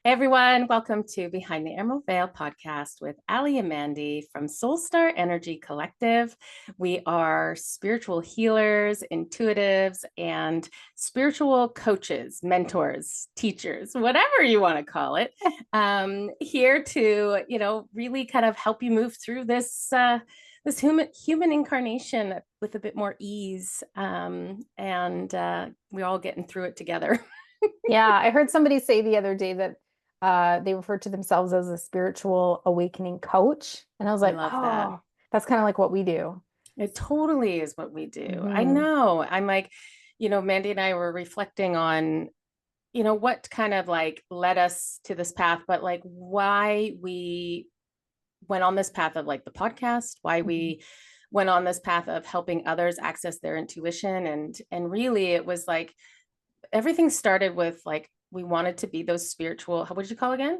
Hey everyone, welcome to Behind the Emerald Veil podcast with Ali and Mandy from Soulstar Energy Collective. We are spiritual healers, intuitives, and spiritual coaches, mentors, teachers, whatever you want to call it. Here to, really kind of help you move through this human incarnation with a bit more ease, and we're all getting through it together. Yeah, I heard somebody say the other day that they refer to themselves as a spiritual awakening coach. And I was I like, love that. oh, that's kind of like what we do. It totally is what we do. I Hmm. know. I'm like, Mandy and I were reflecting on, what kind of like led us to this path, but like why we went on this path of like the podcast, why Hmm. we went on this path of helping others access their intuition. And really it was like everything started with like we wanted to be those spiritual, what did you call it again?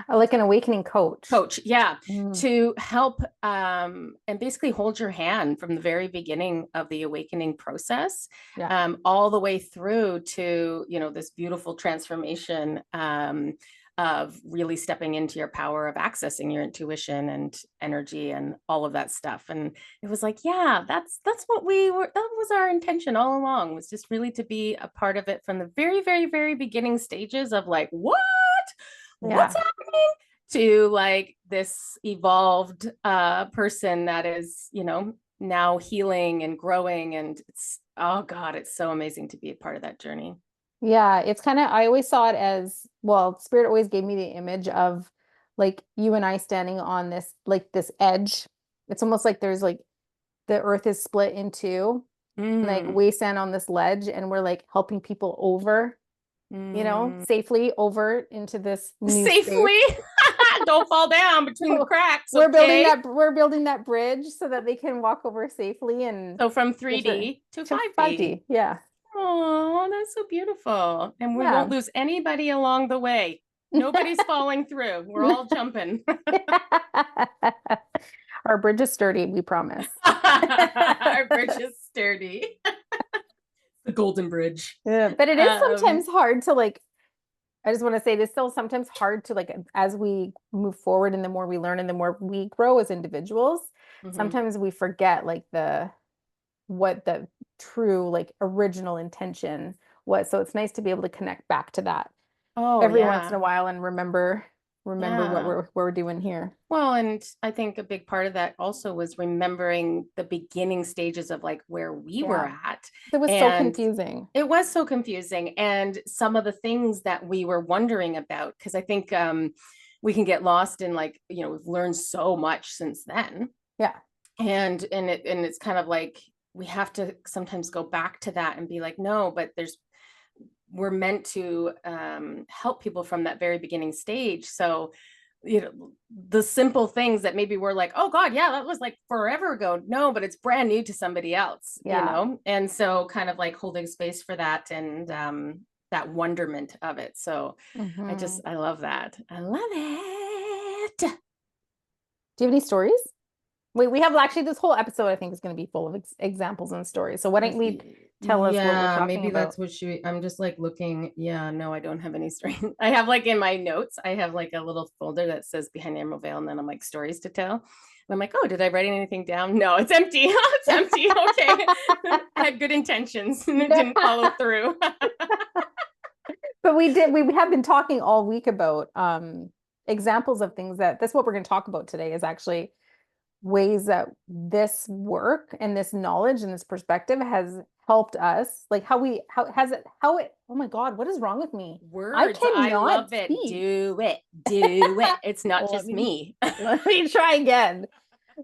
Like an awakening coach. Coach, yeah, Mm. to help and basically hold your hand from the very beginning of the awakening process, Yeah. all the way through to this beautiful transformation, of really stepping into your power of accessing your intuition and energy and all of that stuff. And it was like, yeah, that's what we were, that was our intention all along, was just really to be a part of it from the very, very, very beginning stages of like, what's Yeah. happening, to like this evolved person that is, now healing and growing. And it's, oh God, it's so amazing to be a part of that journey. Yeah. It's kind of, I always saw it as, well, Spirit always gave me the image of like you and I standing on this, like this edge. It's almost like there's like the earth is split in two. Like Mm, we stand on this ledge and we're like helping people over, mm. safely over into this new space. Safely. Don't fall down between the So cracks, okay? we're building that bridge so that they can walk over safely and So from get to 3D to to 5D. 5D. Yeah. Oh, that's so beautiful. And we won't Yeah. lose anybody along the way. Nobody's falling through. We're all jumping. Our bridge is sturdy, we promise. Our bridge is sturdy. The Golden Bridge. Yeah, but it is Um, sometimes hard to like, I just want to say it's still sometimes hard to like as we move forward and the more we learn and the more we grow as individuals, mhm. sometimes we forget like the what the true like original intention was. So it's nice to be able to connect back to that Oh, every once in a yeah. while and remember what Yeah. we're doing here. Well, and I think a big part of that also was remembering the beginning stages of like where we were Yeah. at. It was so And confusing. it was so confusing. And some of the things that we were wondering about, because I think we can get lost in like, we've learned so much since then. Yeah. And it's kind of like we have to sometimes go back to that and be like, no, but we're meant to help people from that very beginning stage. So, the simple things that maybe we're like, oh God, yeah, that was like forever ago. No, but it's brand new to somebody else, Yeah. And so kind of like holding space for that, and that wonderment of it. So Hmm. I love that. I love it. Do you have any stories? Wait, we have actually this whole episode I think is going to be full of examples and stories. So why don't we tell us what we're Yeah, talking maybe about? that's what I'm just like looking. Yeah, no, I don't have any story. I have like in my notes, I have like a little folder that says Behind the Emerald Veil, and then I'm like stories to tell. And I'm like, oh, did I write anything down? No, it's empty. It's empty. Okay. I had good intentions and it didn't follow through. But we have been talking all week about examples of things that's what we're going to talk about today is actually ways that this work and this knowledge and this perspective has helped us like how it oh my God, what is wrong with me? I Words. I cannot love it. speak. Do it. Do it. It's not let just me me. let me try again.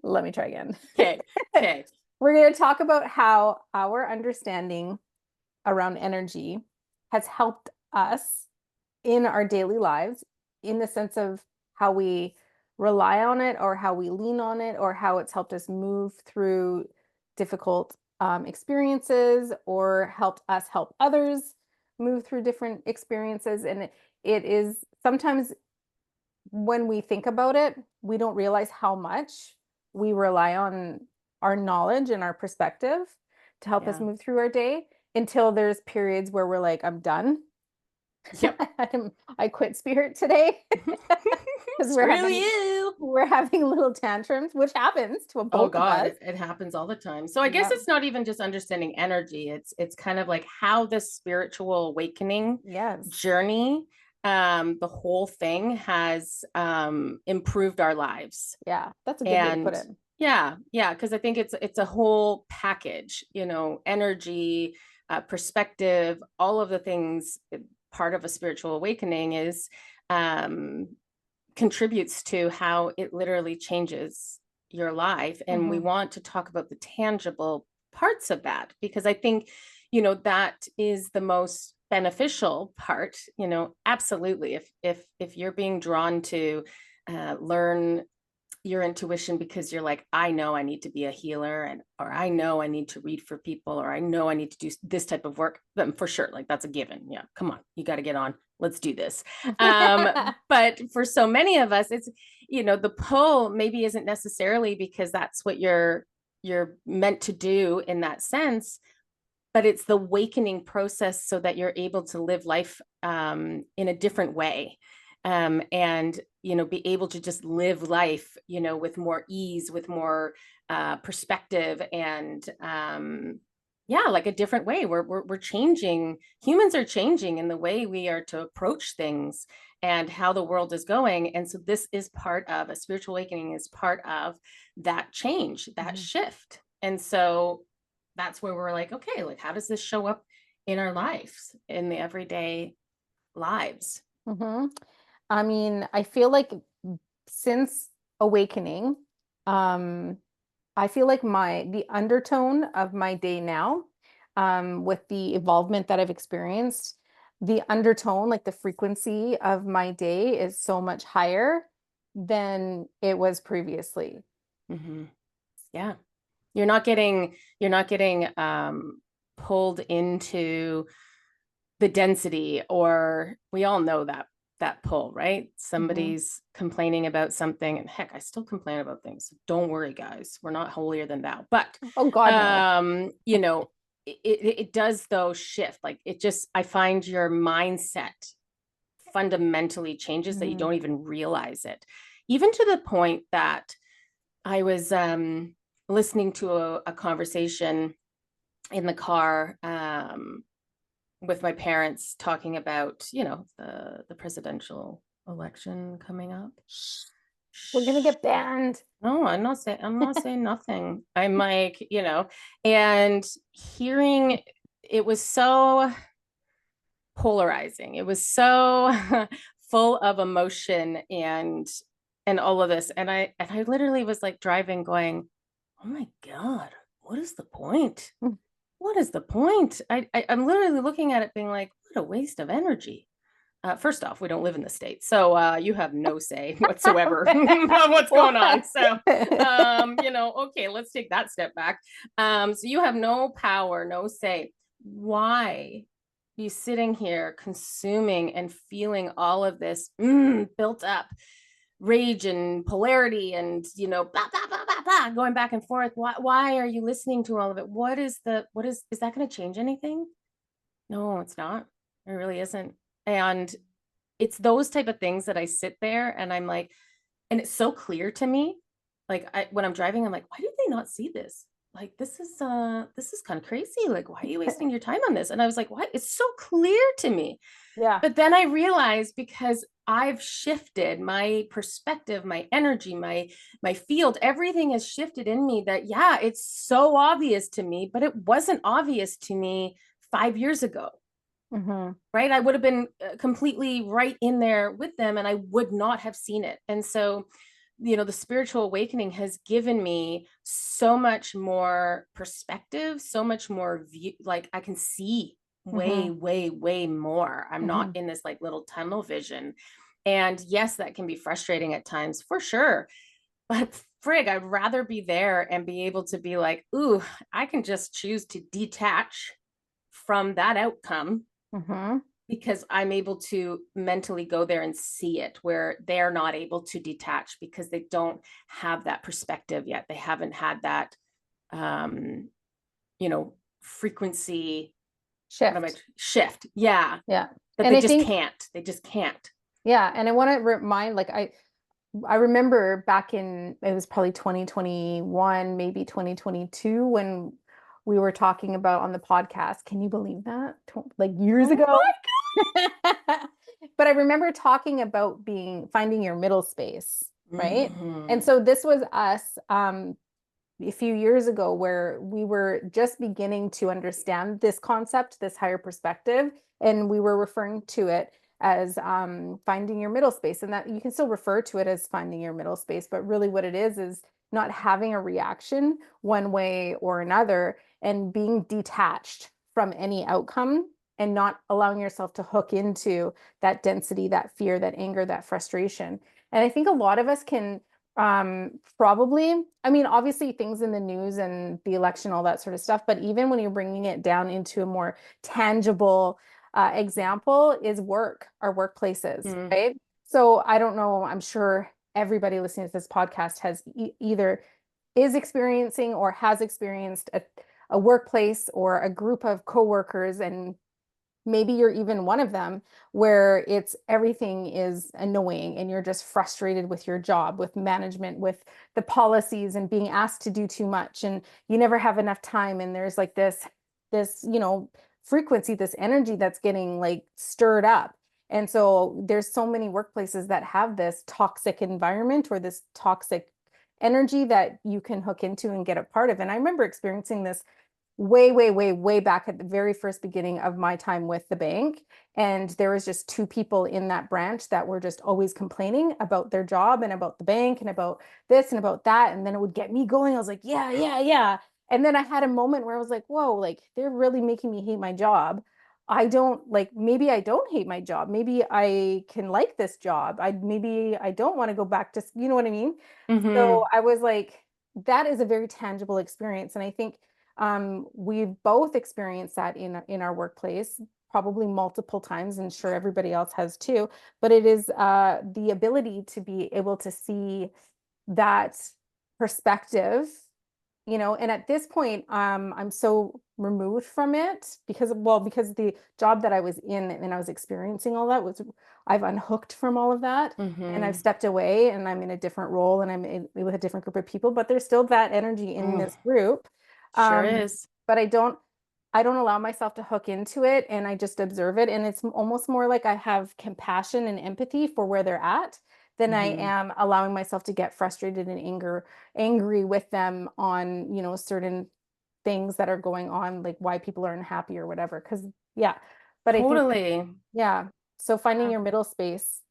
Let me try again. Okay. Okay. We're going to talk about how our understanding around energy has helped us in our daily lives in the sense of how we rely on it or how we lean on it or how it's helped us move through difficult experiences or helped us help others move through different experiences. And it is sometimes when we think about it, we don't realize how much we rely on our knowledge and our perspective to help us Yeah. move through our day until there's periods where we're like, I'm done. Yep. I quit spirit today because Screw you. we're having little tantrums, which happens to Oh both of God, us. it happens all the time. So I guess Yeah. it's not even just understanding energy. It's kind of like how the spiritual awakening Yes. journey, the whole thing has improved our lives. Yeah. That's a good way to And put it. yeah, yeah, because I think it's a whole package, energy, perspective, all of the things. Part of a spiritual awakening is um contributes to how it literally changes your life. And we Hmm. want to talk about the tangible parts of that because I think, that is the most beneficial part, absolutely. If you're being drawn to learn your intuition because you're like, I know I need to be a healer, and or I know I need to read for people, or I know I need to do this type of work, then for sure, like that's a given. Yeah, come on, you got to get on, let's do this. But for so many of us, it's, the pull maybe isn't necessarily because that's what you're meant to do in that sense, but it's the awakening process so that you're able to live life in a different way, and be able to just live life with more ease, with more perspective, and yeah, like a different way. We're changing. Humans are changing in the way we are to approach things and how the world is going. And so this is part of a spiritual awakening, is part of that change, that Mhm. shift. And so that's where we're like, okay, like how does this show up in our lives, in the everyday lives? Mhm. I mean, I feel like since awakening, um, I feel like the undertone of my day now, with the evolvement that I've experienced, the undertone, like the frequency of my day is so much higher than it was previously. Mm-hmm. Yeah, you're not getting pulled into the density, or we all know that pull, right? Mhm. Somebody's complaining about something, and heck, I still complain about things. So don't worry, guys, we're not holier than thou. But Oh God, no. it does though shift. Like it just, I find your mindset fundamentally changes that you Mhm. don't even realize it. Even to the point that I was listening to a conversation in the car, with my parents, talking about, the presidential election coming up. We're gonna Shh. get banned. No, I'm not saying nothing. I'm like, and hearing, it was so polarizing. It was so full of emotion and all of this. And I literally was like driving going, "Oh my God, what is the point? What is the point?" I'm literally looking at it being like, what a waste of energy. First off, we don't live in the States, so you have no say whatsoever on what's going on. So, okay, let's take that step back. So you have no power, no say. Why are you sitting here consuming and feeling all of this built up rage and polarity and blah, blah, blah, blah, blah, going back and forth? Why are you listening to all of it? Is that going to change anything? No, it's not. It really isn't. And it's those type of things that I sit there and I'm like, and it's so clear to me. Like when I'm driving, I'm like, why do they not see this? Like this is kind of crazy. Like, why are you wasting your time on this? And I was like, what? It's so clear to me. Yeah. But then I realized, because I've shifted my perspective, my energy, my field, everything has shifted in me, that yeah, it's so obvious to me, but it wasn't obvious to me 5 years ago. Hmm. Right? I would have been completely right in there with them and I would not have seen it. And so, the spiritual awakening has given me so much more perspective, so much more view. Like I can see way, Hmm. way, way more. I'm not Hmm. in this like little tunnel vision. And yes, that can be frustrating at times for sure. But frig, I'd rather be there and be able to be like, ooh, I can just choose to detach from that outcome, Hmm. because I'm able to mentally go there and see it, where they're not able to detach because they don't have that perspective yet. They haven't had that, um, frequency what am I, Shift. shift. Yeah. Yeah. That And they I just think, can't. They just can't. yeah. And I want to remind, like, I remember back in, it was probably 2021, maybe 2022, when we were talking about on the podcast. Can you believe that? Like years Oh ago. my But I remember talking about finding your middle space, right? And Mhm. so this was us a few years ago where we were just beginning to understand this concept, this higher perspective, and we were referring to it as finding your middle space. And that you can still refer to it as finding your middle space, but really what it is not having a reaction one way or another and being detached from any outcome and not allowing yourself to hook into that density, that fear, that anger, that frustration. And I think a lot of us can probably, I mean, obviously things in the news and the election, all that sort of stuff, but even when you're bringing it down into a more tangible example is work, our workplaces, Mhm. right? So I don't know, I'm sure everybody listening to this podcast has either is experiencing or has experienced a workplace or a group of coworkers, and maybe you're even one of them where it's everything is annoying and you're just frustrated with your job, with management, with the policies and being asked to do too much and you never have enough time, and there's like this frequency, this energy that's getting like stirred up. And so there's so many workplaces that have this toxic environment or this toxic energy that you can hook into and get a part of. And I remember experiencing this way back at the very first beginning of my time with the bank. And there was just two people in that branch that were just always complaining about their job and about the bank and about this and about that. And then it would get me going. I was like, yeah, yeah, yeah. And then I had a moment where I was like, whoa, like they're really making me hate my job. I don't like, maybe I don't hate my job. Maybe I can like this job. Maybe I don't want to go back to, you know what I mean? So Mhm. I was like, that is a very tangible experience. And I think we've both experienced that in our workplace, probably multiple times, and sure everybody else has too. But it is the ability to be able to see that perspective, and at this point, I'm so removed from it because the job that I was in and I was experiencing all that was, I've unhooked from all of that and I've Mhm. stepped away and I'm in a different role and with a different group of people, but there's still that energy in Mm. this group. Sure Um, is. but I don't allow myself to hook into it and I just observe it. And it's almost more like I have compassion and empathy for where they're at than I Mhm. am allowing myself to get frustrated and angry with them on, certain things that are going on, like why people are unhappy or whatever. Cause yeah. But I think, Totally. yeah. So finding Yeah. your middle space,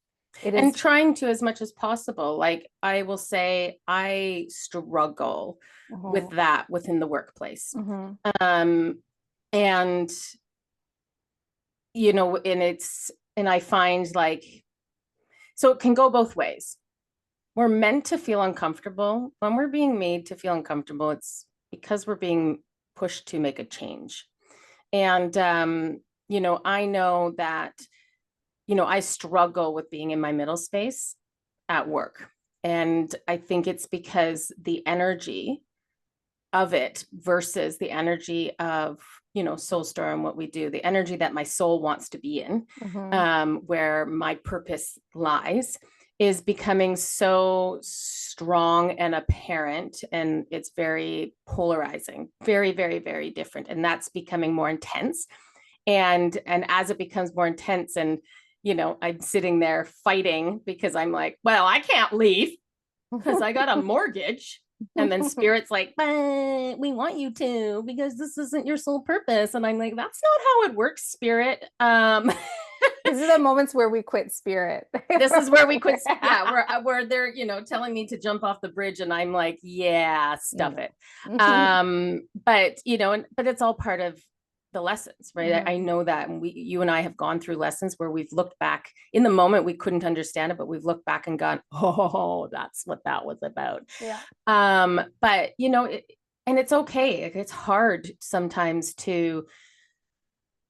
it And is. trying to as much as possible. Like I will say, I struggle with Mhm, that within the workplace. mhm, Um, and and I find like, so it can go both ways. We're meant to feel uncomfortable. When we're being made to feel uncomfortable, it's because we're being pushed to make a change. And, I know that, I struggle with being in my middle space at work. And I think it's because the energy of it versus the energy of, Soulstar and what we do, the energy that my soul wants to be in, mhm, where my purpose lies, is becoming so strong and apparent. And it's very polarizing, very, very, very different. And that's becoming more intense. And as it becomes more intense, and I'm sitting there fighting because I'm like, well, I can't leave because I got a mortgage. And then spirit's like, but we want you to because this isn't your sole purpose. And I'm like, that's not how it works, spirit. These are the moments where we quit spirit. This is where we quit. Yeah, where they're telling me to jump off the bridge, and I'm like, yeah, stuff No. it. But it's all part of the lessons, right? I Mhm. know that, and you and I have gone through lessons where we've looked back in the moment, we couldn't understand it, but we've looked back and gone, oh, that's what that was about. Yeah. But and it's okay. It's hard sometimes to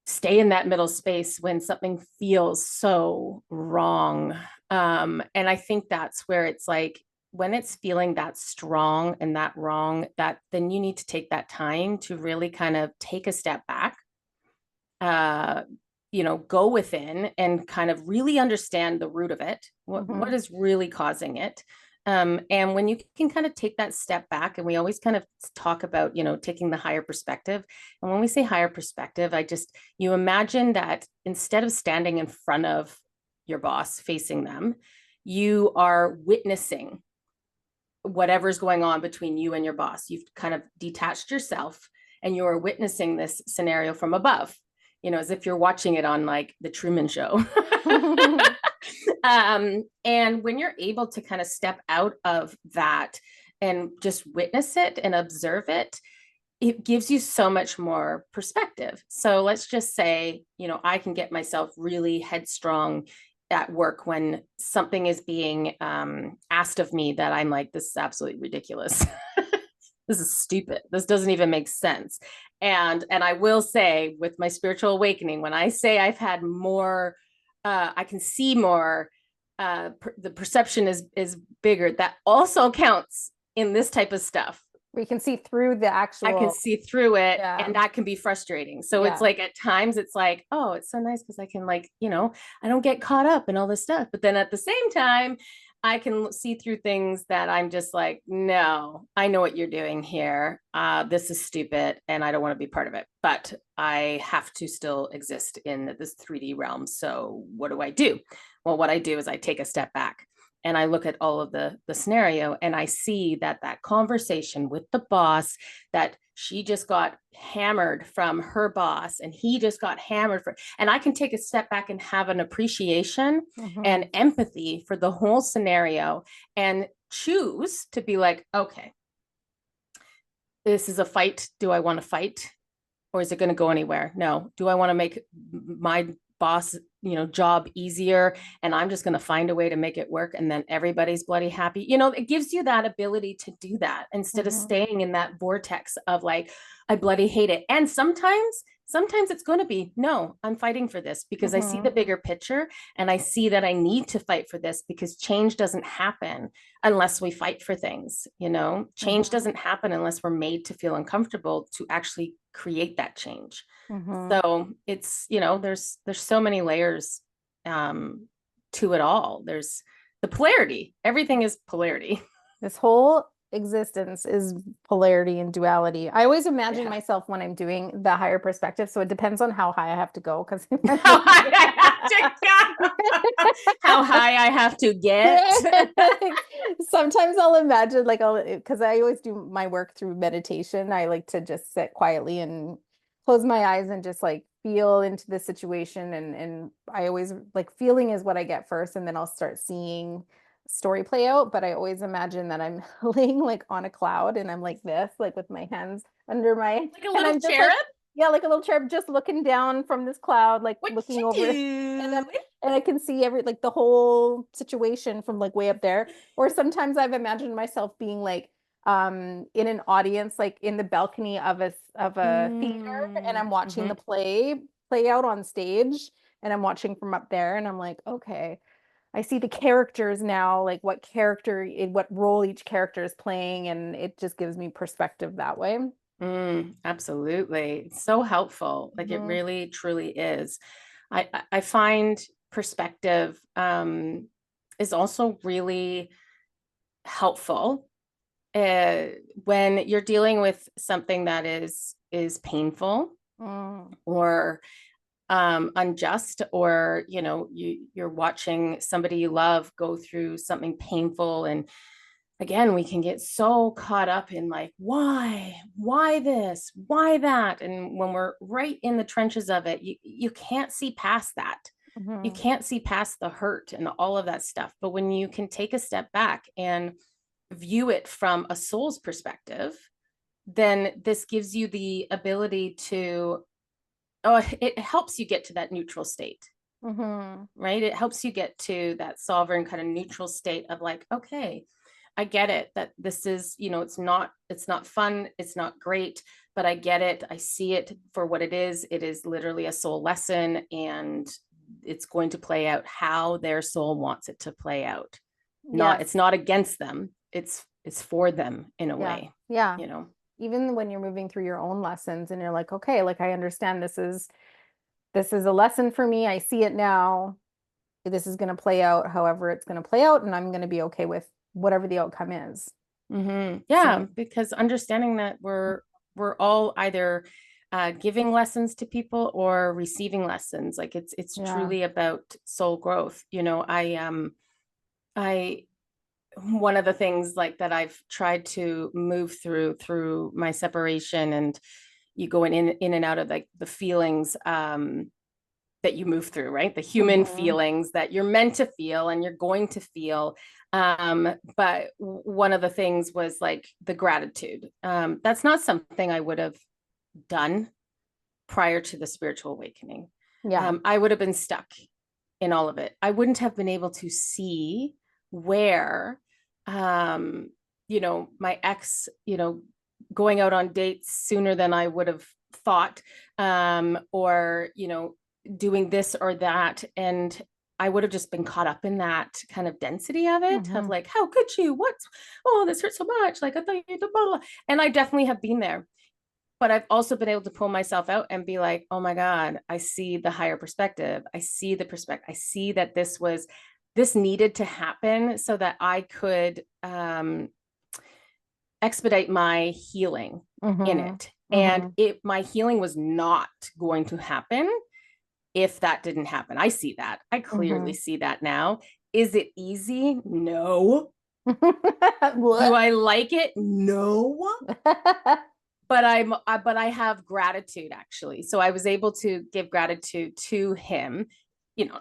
stay in that middle space when something feels so wrong. And I think that's where it's like, when it's feeling that strong and that wrong, that then you need to take that time to really kind of take a step back, go within and kind of really understand the root of it. What is really causing it? And when you can kind of take that step back, and we always kind of talk about, taking the higher perspective. And when we say higher perspective, you imagine that instead of standing in front of your boss facing them, you are witnessing whatever's going on between you and your boss. You've kind of detached yourself and you're witnessing this scenario from above, as if you're watching it on like the Truman Show. And when you're able to kind of step out of that and just witness it and observe it, it gives you so much more perspective. So let's just say, I can get myself really headstrong at work when something is being asked of me that I'm like, this is absolutely ridiculous. This is stupid. This doesn't even make sense. And I will say, with my spiritual awakening, when I say I've had more, I can see more, the perception is bigger. That also counts in this type of stuff. We can see through the actual. I can see through it, and that can be frustrating. So it's like at times it's like, oh, it's so nice because I can I don't get caught up in all this stuff. But then at the same time, I can see through things that I'm just like, no, I know what you're doing here. This is stupid, and I don't want to be part of it. But I have to still exist in this 3D realm. So what do I do? Well, what I do is I take a step back. And I look at all of the scenario, and I see that conversation with the boss, that she just got hammered from her boss and he just got hammered and I can take a step back and have an appreciation and empathy for the whole scenario and choose to be like, okay, this is a fight. Do I want to fight? Or is it going to go anywhere? No. Do I want to make my boss job easier, and I'm just going to find a way to make it work, and then everybody's bloody happy? It gives you that ability to do that instead of staying in that vortex of like, I bloody hate it. And sometimes it's going to be, no, I'm fighting for this because I see the bigger picture, and I see that I need to fight for this because change doesn't happen unless we fight for things. Change doesn't happen unless we're made to feel uncomfortable to actually create that change. So it's, there's so many layers to it all. There's the polarity. Everything is polarity. This whole existence is polarity and duality. I always imagine myself when I'm doing the higher perspective. So it depends on how high I have to go. Because how high I have to get. Sometimes I'll imagine because I always do my work through meditation. I like to just sit quietly and close my eyes and just like feel into the situation. And I always like feeling is what I get first. And then I'll start seeing story play out. But I always imagine that I'm laying like on a cloud and I'm like this, like with my hands under my, like a little cherub. Like a little cherub just looking down from this cloud, like looking over. And I can see the whole situation from like way up there. Or sometimes I've imagined myself being like in an audience, like in the balcony of a theater, and I'm watching the play out on stage, and I'm watching from up there, and I'm like, okay, I see the characters now, like what role each character is playing, and it just gives me perspective that way. Absolutely. It's so helpful. Like it really, truly is. I find perspective is also really helpful when you're dealing with something that is painful or unjust, or you're watching somebody you love go through something painful. And again, we can get so caught up in like, why this, why that? And when we're right in the trenches of it, you can't see past that. You can't see past the hurt and all of that stuff. But when you can take a step back and view it from a soul's perspective, then this gives you the ability to, it helps you get to that neutral state, right? It helps you get to that sovereign kind of neutral state of like, okay, I get it, that this is, it's not fun, it's not great, but I get it. I see it for what it is. It is literally a soul lesson, and it's going to play out how their soul wants it to play out. It's not against them. It's for them in a way. Even when you're moving through your own lessons and you're like, okay, like I understand this is this is a lesson for me. I see it now. This is going to play out however it's going to play out, and I'm going to be okay with whatever the outcome is. Yeah, So, because understanding that we're all either giving lessons to people or receiving lessons. Like it's yeah. truly about soul growth. I one of the things like that I've tried to move through my separation, and you go in and out of like the feelings that you move through, right? The human Mm-hmm. feelings that you're meant to feel and you're going to feel. But one of the things was like the gratitude. That's not something I would have done prior to the spiritual awakening. Yeah. I would have been stuck in all of it. I wouldn't have been able to see where, um, my ex, going out on dates sooner than I would have thought, or, doing this or that. And I would have just been caught up in that kind of density of it, of Mm-hmm. like, how could you? What's, oh, this hurts so much. Like, I thought you did blah, blah. And I definitely have been there. But I've also been able to pull myself out and be like, oh my God, I see the higher perspective. I see the perspective. I see that this needed to happen so that I could expedite my healing in Mm-hmm. it. And Mm-hmm. my healing was not going to happen if that didn't happen. I see that. I clearly Mm-hmm. see that now. Is it easy? No. Do What? I like it? No. But I have gratitude actually. So I was able to give gratitude to him,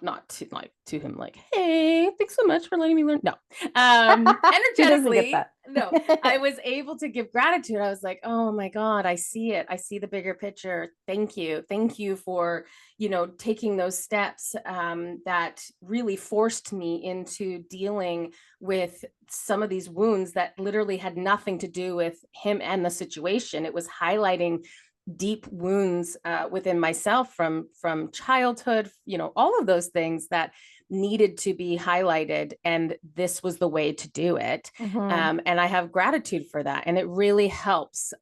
not to like to him like, hey, thanks so much for letting me learn. No. He doesn't get Energetically, that. no. I was able to give gratitude. I was like, oh my God, I see it. I see the bigger picture. Thank you. Thank you for, taking those steps that really forced me into dealing with some of these wounds that literally had nothing to do with him and the situation. It was highlighting deep wounds within myself from childhood, all of those things that needed to be highlighted, and this was the way to do it. Mm-hmm. And I have gratitude for that, and it really helps.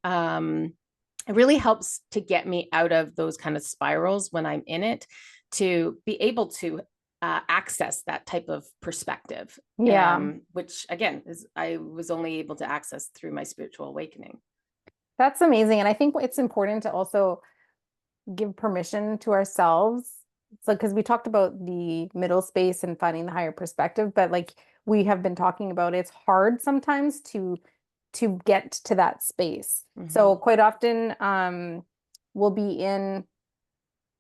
It really helps to get me out of those kind of spirals when I'm in it, to be able to access that type of perspective, Yeah. which again is I was only able to access through my spiritual awakening. That's amazing. And I think it's important to also give permission to ourselves. So, because we talked about the middle space and finding the higher perspective, but like we have been talking about, it's hard sometimes to get to that space. Mm-hmm. So quite often, we'll be in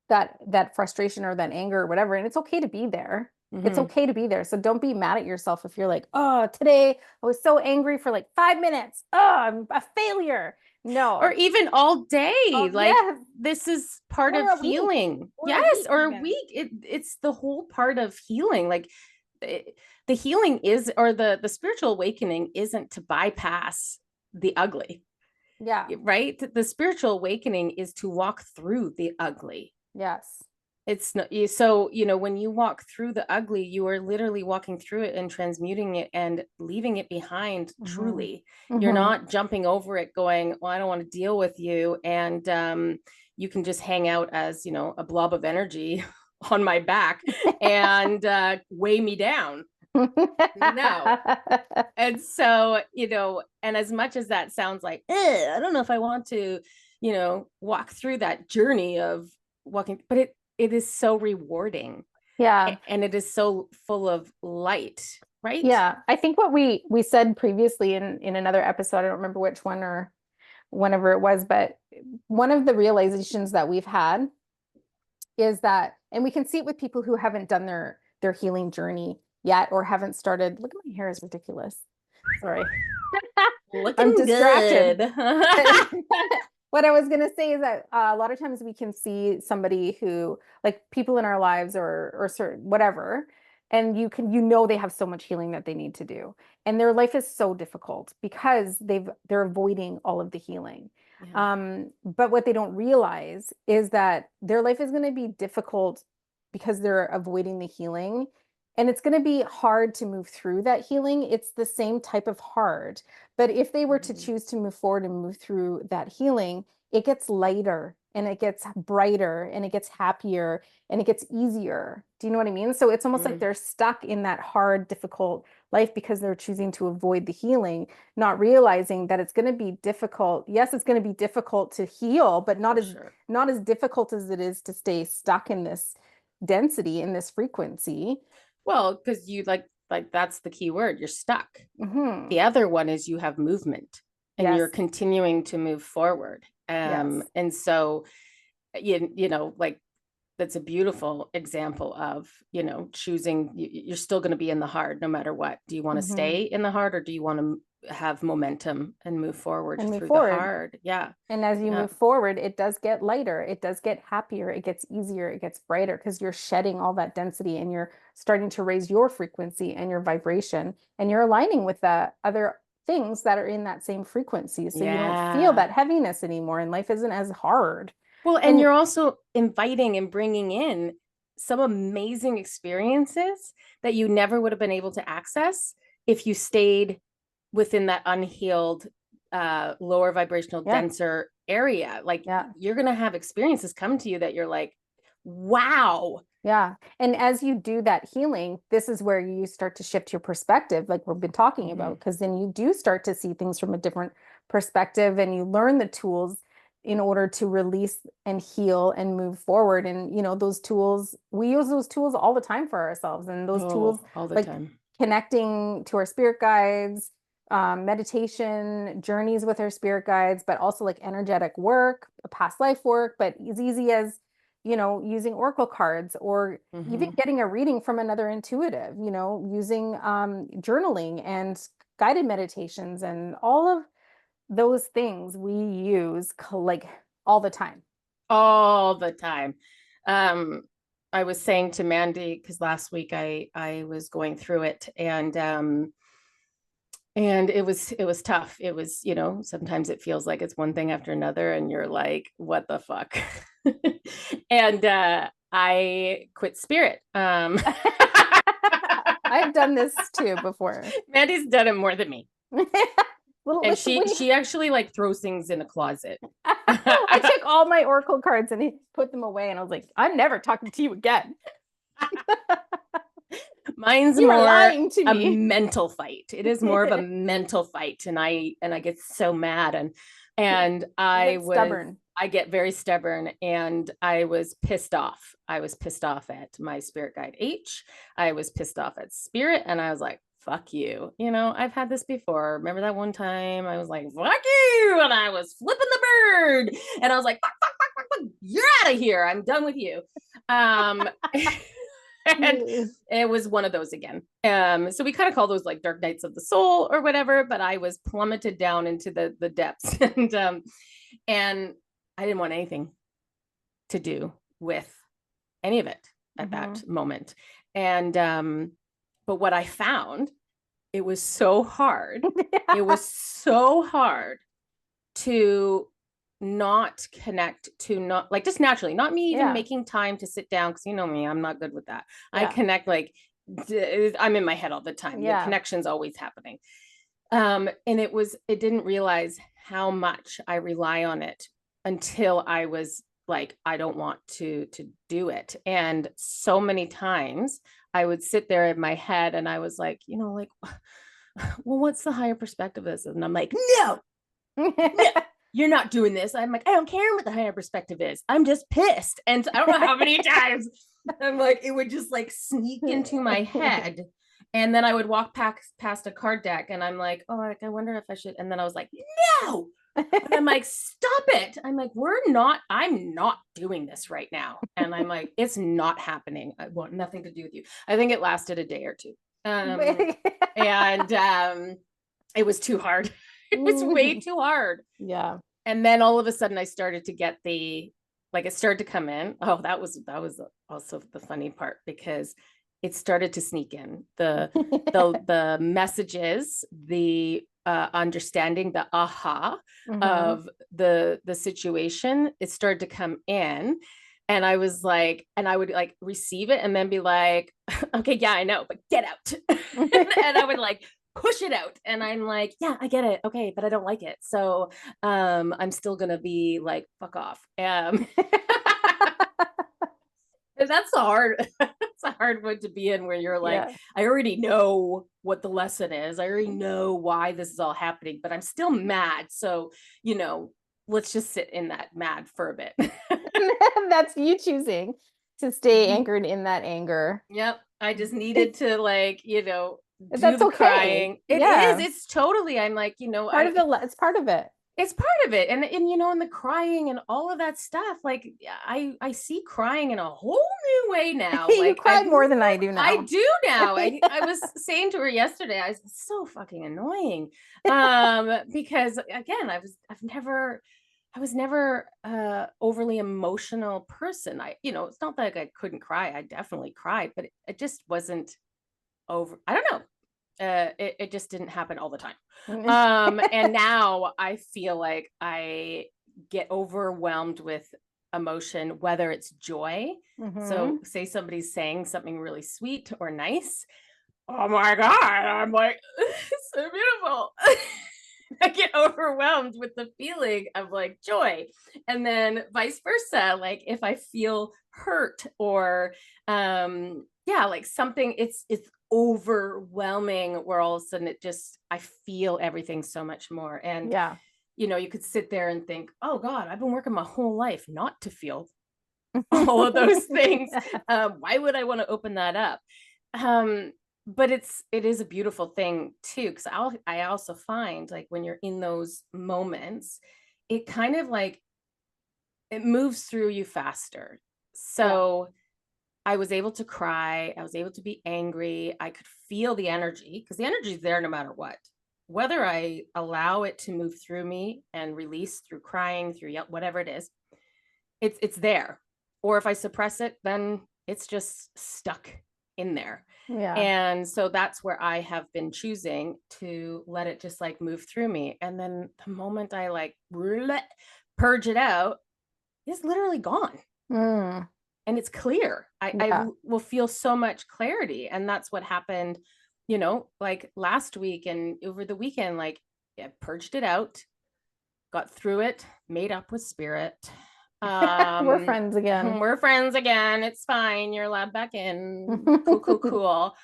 that frustration or that anger or whatever, and it's okay to be there. It's Mm-hmm. okay to be there. So don't be mad at yourself if you're like, oh, today I was so angry for like 5 minutes. Oh, I'm a failure. Or No. even all day, Oh, like yes. this is part Or of a week. healing. Or a Yes, week or a even. week. It's the whole part of healing. Like the healing is, or the spiritual awakening isn't to bypass the ugly, Yeah. right? The spiritual awakening is to walk through the ugly. Yes. It's not so, when you walk through the ugly, you are literally walking through it and transmuting it and leaving it behind. Mm-hmm. Truly, you're Mm-hmm. not jumping over it going, well, I don't want to deal with you, and you can just hang out as, a blob of energy on my back and weigh me down. No. And so, and as much as that sounds like, I don't know if I want to, walk through that journey of walking, but it is so rewarding, Yeah. and it is so full of light, right? Yeah. I think what we said previously in another episode, I don't remember which one or whenever it was, but one of the realizations that we've had is that, and we can see it with people who haven't done their healing journey yet or haven't started. Look at my hair is ridiculous. Sorry. I'm Looking distracted. good. What I was going to say is that a lot of times we can see somebody who, like people in our lives or certain whatever, and they have so much healing that they need to do, and their life is so difficult because they're avoiding all of the healing. Yeah. But what they don't realize is that their life is going to be difficult because they're avoiding the healing. And it's going to be hard to move through that healing. It's the same type of hard. But if they were to Mhm. choose to move forward and move through that healing, it gets lighter and it gets brighter and it gets happier and it gets easier. Do you know what I mean? So it's almost like they're stuck in that hard, difficult life because they're choosing to avoid the healing, not realizing that it's going to be difficult. Yes, it's going to be difficult to heal, but not For as sure. not as difficult as it is to stay stuck in this density, in this frequency. Well, because you like that's the key word. You're stuck. Hmm. The other one is you have movement and you're Yes. continuing to move forward. Yes. And so you know, like that's a beautiful example of, you know, choosing, you're still going to be in the hard no matter what. Do you want to Hmm. stay in the hard, or do you want to have momentum and move forward And move through the forward. hard? Yeah. And as you Yeah. move forward, it does get lighter, it does get happier, it gets easier, it gets brighter because you're shedding all that density and you're starting to raise your frequency and your vibration, and you're aligning with the other things that are in that same frequency. So you don't feel Yeah. that heaviness anymore and life isn't as hard. Well, and And you're also inviting and bringing in some amazing experiences that you never would have been able to access if you stayed within that unhealed, lower vibrational, yeah, denser area. Like yeah. you're going to have experiences come to you that you're like, wow. Yeah. And as you do that healing, this is where you start to shift your perspective, like we've been talking Mm-hmm. about, because then you do start to see things from a different perspective and you learn the tools in order to release and heal and move forward. And, you know, those tools, we use those tools all the time for ourselves. And those tools, Oh, all the like time. connecting to our spirit guides, meditation, journeys with our spirit guides, but also like energetic work, past life work, but as easy as, you know, using oracle cards or even Mm-hmm. getting a reading from another intuitive, you know, using journaling and guided meditations and all of those things we use like all the time. All the time. Um, I was saying to Mandy, because last week I was going through it, and it was tough. It was, you know, sometimes it feels like it's one thing after another and you're like, what the fuck. And I quit spirit. I've done this too before. Mandy's done it more than me. Well, And listen, she when you, she actually like throws things in a closet. I took all my oracle cards and put them away, and I was like, I'm never talking to you again. Mine's You are more lying to a me. mental fight. It is more of a mental fight, and I get so mad, and You get stubborn. I get very stubborn, and I was pissed off. I was pissed off at my spirit guide H. I was pissed off at spirit, and I was like, fuck you. You know, I've had this before. Remember that one time I was like, fuck you, and I was flipping the bird, and I was like, fuck, fuck, fuck, fuck, fuck. You're out of here. I'm done with you. And it was one of those again. So we kind of call those like dark nights of the soul or whatever, but I was plummeted down into the depths. And I didn't want anything to do with any of it at that moment. And but what I found, it was so hard. It was so hard to not connect, to not like just naturally, not me even making time to sit down, because you know me, I'm not good with that. I connect like I'm in my head all the time. The connection's always happening. And it didn't realize how much I rely on it until I was like, I don't want to do it. And so many times I would sit there in my head and I was like, you know, like, well, what's the higher perspective of this? And I'm like, no, you're not doing this. I'm like, I don't care what the higher perspective is. I'm just pissed. And I don't know how many times I'm like, it would just like sneak into my head. And then I would walk past a card deck and I'm like, oh, like, I wonder if I should. And then I was like, no. And I'm like, stop it. I'm like, I'm not doing this right now. And I'm like, it's not happening. I want nothing to do with you. I think it lasted a day or two. And it was too hard. It was way too hard. Yeah. And then all of a sudden I started to get it started to come in. Oh, that was also the funny part, because it started to sneak in the messages, the understanding, the aha of the situation. It started to come in, and I was like, and I would like receive it and then be like, okay, yeah, I know, but get out. And I would like push it out. And I'm like, yeah, I get it. Okay, but I don't like it. So I'm still gonna be like, fuck off. And that's a hard it's a hard one to be in, where you're like, Yeah. I already know what the lesson is. I already know why this is all happening, but I'm still mad. So, let's just sit in that mad for a bit. That's you choosing to stay anchored in that anger. Yep. I just needed to, like, do That's the okay. crying. It is. Yeah. It's totally, I'm like, It's part of it. it's part of it. And and the crying and all of that stuff, like, I see crying in a whole new way now. You Like, cry more than I do I now. do now. I was saying to her yesterday, I was so fucking annoying. Because again, I was never overly emotional person. It's not like I couldn't cry. I definitely cried, but it just wasn't over. I don't know. It just didn't happen all the time. And now I feel like I get overwhelmed with emotion, whether it's joy. So say somebody's saying something really sweet or nice. Oh my God. I'm like, it's so beautiful. I get overwhelmed with the feeling of like joy. And then vice versa. Like if I feel hurt or like something, it's overwhelming, where all of a sudden I feel everything so much more. And Yeah. you could sit there and think, oh God, I've been working my whole life not to feel all of those things. Why would I want to open that up? But it is a beautiful thing too, because I also find, like, when you're in those moments, it kind of like it moves through you faster. So I was able to cry. I was able to be angry. I could feel the energy, because the energy is there no matter what. Whether I allow it to move through me and release through crying, through whatever it is, it's there. Or if I suppress it, then it's just stuck in there. Yeah. And so that's where I have been choosing to let it just like move through me. And then the moment I like purge it out, it's literally gone. And it's clear. I will feel so much clarity. And that's what happened, like last week and over the weekend. Like, I purged it out, got through it, made up with spirit. We're friends again. We're friends again. It's fine. You're allowed back in. Cool.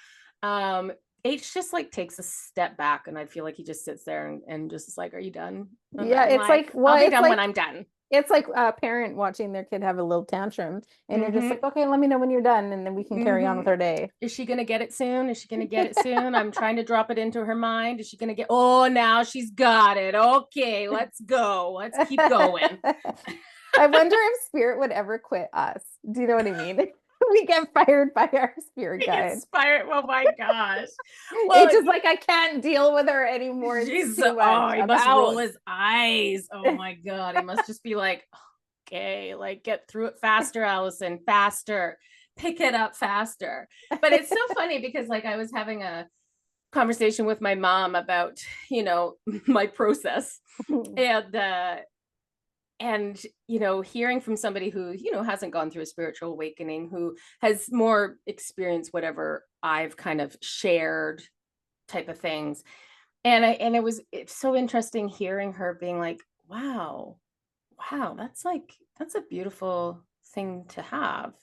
H just like takes a step back, and I feel like he just sits there and just is like, "Are you done?" And yeah, I'm it's like, well, I'll be it's done like, when I'm done. It's like a parent watching their kid have a little tantrum, and you're just like, okay, let me know when you're done, and then we can carry on with our day. Is she gonna get it soon? Is she gonna get it soon? I'm trying to drop it into her mind. Is she gonna get? Oh, now she's got it. Okay, let's go. Let's keep going. I wonder if spirit would ever quit us. Do you know what I mean? We get fired by our spirit guide. Inspired. Oh my gosh. Well, it's just like, I can't deal with her anymore. He's he must roll his eyes. Oh my God. He must just be like, okay, like, get through it faster, Allison, faster, pick it up faster. But it's so funny because, like, I was having a conversation with my mom about, my process. And hearing from somebody who hasn't gone through a spiritual awakening, who has more experience whatever I've kind of shared type of things. And it's so interesting hearing her being like, wow, that's a beautiful thing to have.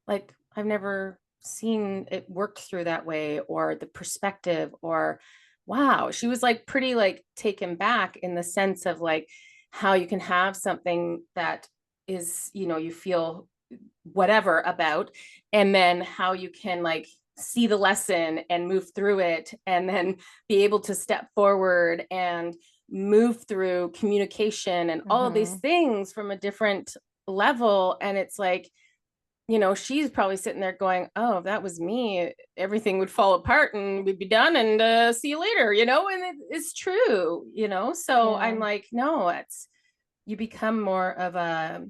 Like, I've never seen it worked through that way, or the perspective, or wow. She was like pretty like taken back in the sense of like how you can have something that is, you feel whatever about, and then how you can like see the lesson and move through it, and then be able to step forward and move through communication and all of these things from a different level. And it's like, she's probably sitting there going, oh, if that was me, everything would fall apart and we'd be done, and see you later, and it's true, so I'm like, no, you become more of a,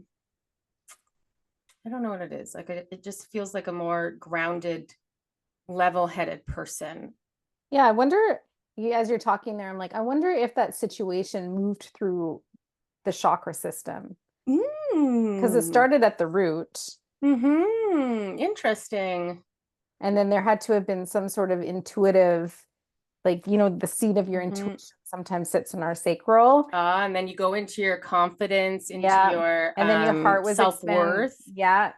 I don't know what it is. Like, it just feels like a more grounded, level-headed person. Yeah, I wonder, as you're talking there, I'm like, I wonder if that situation moved through the chakra system. Because it started at the root. Interesting. And then there had to have been some sort of intuitive like, the seat of your Mhm. intuition sometimes sits in our sacral. And then you go into your confidence, into Yeah. your And then your heart was expanded. self-worth. Yeah.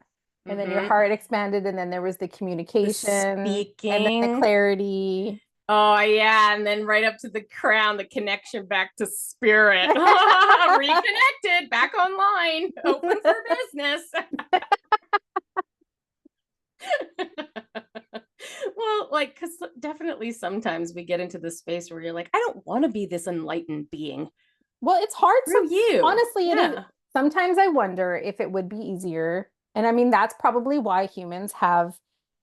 And then your Hmm. heart expanded, and then there was the The communication and then the speaking. clarity. Oh yeah, and then right up to the crown, the connection back to spirit. Reconnected, back online, open for business. Well, like, because definitely sometimes we get into the space where you're like, I don't want to be this enlightened being. Well, it's hard. Screw you. Honestly, it is. Yeah. Sometimes I wonder if it would be easier. And I mean, that's probably why humans have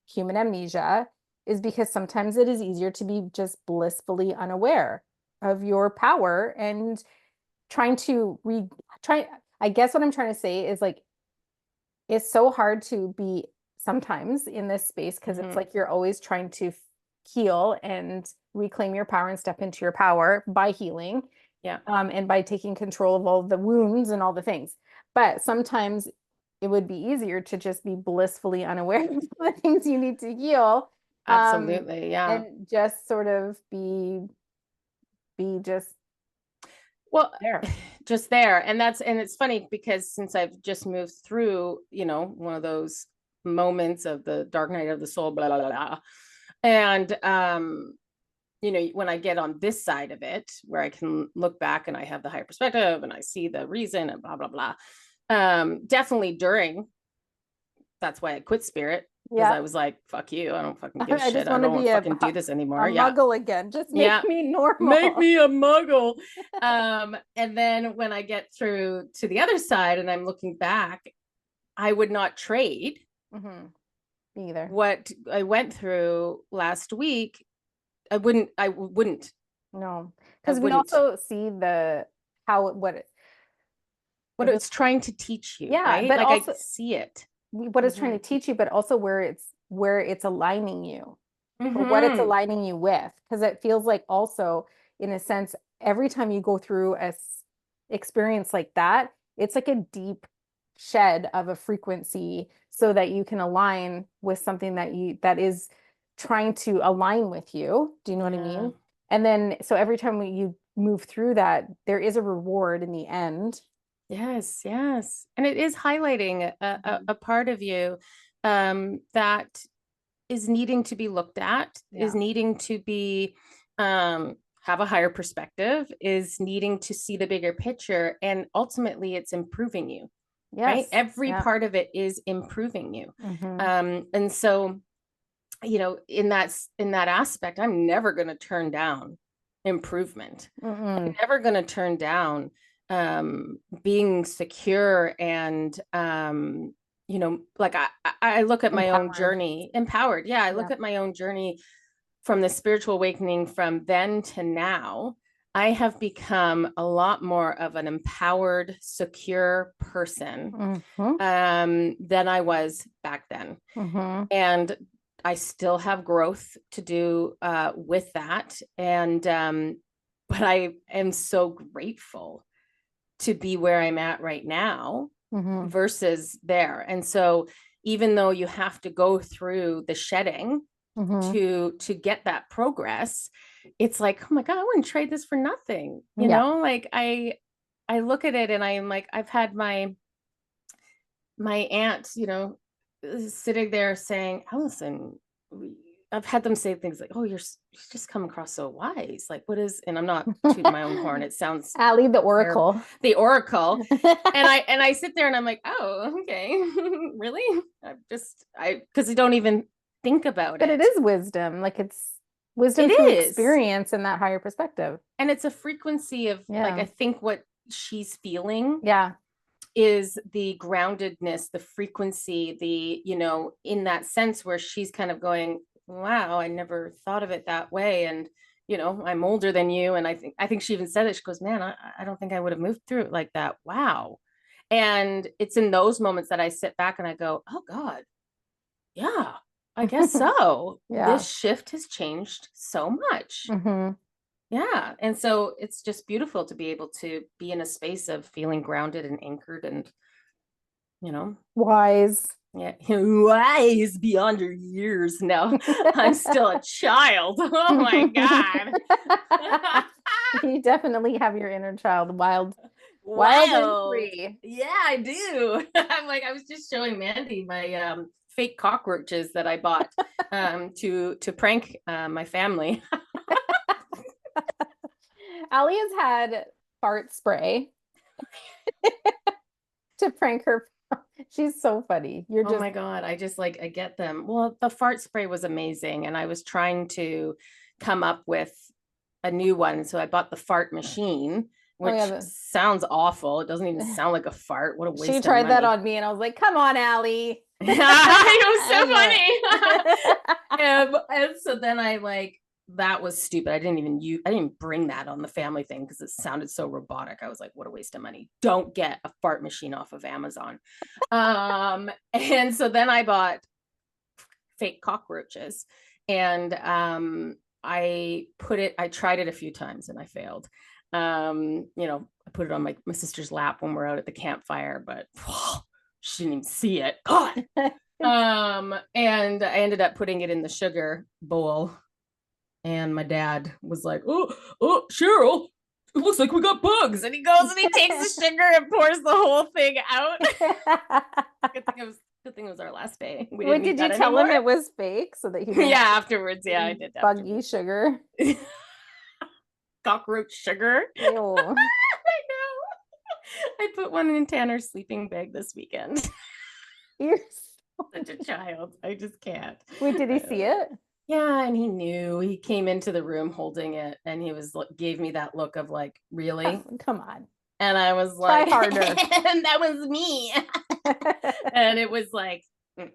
human amnesia, is because sometimes it is easier to be just blissfully unaware of your power and trying to try. I guess what I'm trying to say is like, it's so hard to be sometimes in this space because it's Mhm. like you're always trying to heal and reclaim your power and step into your power by healing, Yeah, and by taking control of all the wounds and all the things. But sometimes it would be easier to just be blissfully unaware of the things you need to heal, absolutely. Yeah. and just sort of be just Well, there. just there. And it's funny because since I've just moved through, one of those moments of the dark night of the soul, blah, blah, blah, blah. And, when I get on this side of it, where I can look back and I have the higher perspective and I see the reason and blah, blah, blah. Definitely during, that's why I quit spirit, because Yeah. I was like, fuck you. I don't fucking give a I shit. just I want to don't be fucking do this a anymore. Yeah. muggle again. Just make Yeah. me Make normal. me a muggle. And then when I get through to the other side and I'm looking back, I would not trade Mm-hmm. Me either. what I went through last week. I wouldn't. No, I because we wouldn't. also see the how What it was, it's trying to teach you, yeah, right? but Like I also see it. what it's trying Mm-hmm. to teach you, but also where it's aligning you, or what it's Mm-hmm. aligning you with. Because it feels like also, in a sense, every time you go through experience like that, it's like a deep shed of a frequency so that you can align with something that is trying to align with you. Do you know what I Yeah. mean? And then so every time you move through that, there is a reward in the end. Yes, yes. And it is highlighting a part of you that is needing to be looked at, is Yeah. needing to be have a higher perspective, is needing to see the bigger picture, and ultimately it's improving you, right? Yes. Every Yeah. part of it is improving you. Mm-hmm. And so, in that aspect, I'm never going to turn down improvement. I'm Mm-mm. never going to turn down being secure and like I look at my own Empowered. journey empowered. Yeah, I Yeah. look at my own journey from the spiritual awakening from then to now. I have become a lot more of an empowered, secure person Mm-hmm. than I was back then. Mm-hmm. And I still have growth to do with that. But I am so grateful to be where I'm at right now Mm-hmm. versus there. And so even though you have to go through the shedding Mm-hmm. to get that progress, it's like, oh my God, I wouldn't trade this for nothing. Yeah. Like I look at it and I'm like, I've had my aunt, sitting there saying, Allison, I've had them say things like, oh, you're just come across so wise. Like, what is, and I'm not tooting my own horn. It sounds Allie, the terrible. Oracle. The Oracle. But And I sit there and I'm like, oh, okay. Really? Because I don't even think about it it. is wisdom. Like it's wisdom It through is. experience and that higher perspective. And it's a frequency of like, Yeah. I think what she's feeling Yeah. is the groundedness, the frequency, in that sense where she's kind of going, wow, I never thought of it that way. And, I'm older than you. And I think she even said it. She goes, man, I don't think I would have moved through it like that. Wow. And it's in those moments that I sit back and I go, oh God, yeah, I guess so. Yeah. This shift has changed so much. Mm-hmm. Yeah. And so it's just beautiful to be able to be in a space of feeling grounded and anchored and, Wise. Yeah, wise beyond your years. No, I'm still a child. Oh my God. You definitely have your inner child wild and Wild. free. Yeah, I do. I'm like, I was just showing Mandy my fake cockroaches that I bought to prank my family. Allie has had fart spray to prank her. She's so funny. You're Oh just my God. I just like, I get them. Well, the fart spray was amazing. And I was trying to come up with a new one. So I bought the fart machine, oh yeah, which sounds awful. It doesn't even sound like a fart. What a she waste of tried that money. on me and I was like, come on, Allie. It was so I funny. know. And so then I like, that was stupid. I didn't bring that on the family thing because it sounded so robotic. I was like, what a waste of money. Don't get a fart machine off of Amazon. And so then I bought fake cockroaches and I tried it a few times and I failed. I put it on my sister's lap when we're out at the campfire, but she didn't even see it. God. And I ended up putting it in the sugar bowl. And my dad was like, oh, Cheryl, it looks like we got bugs. And he goes and he takes the sugar and pours the whole thing out. Good thing it was our last day. We Wait, didn't need did you that tell anymore. him it was fake so that he didn't Yeah, afterwards. Yeah, I did. bug you sugar? Cockroach sugar. Ew. I know. I put one in Tanner's sleeping bag this weekend. You're Such a child. I just can't. Wait, did he see it? Yeah, and he knew. He came into the room holding it and he gave me that look of like, really? Come on. And I was Try like, harder. and that was me. And it was like, you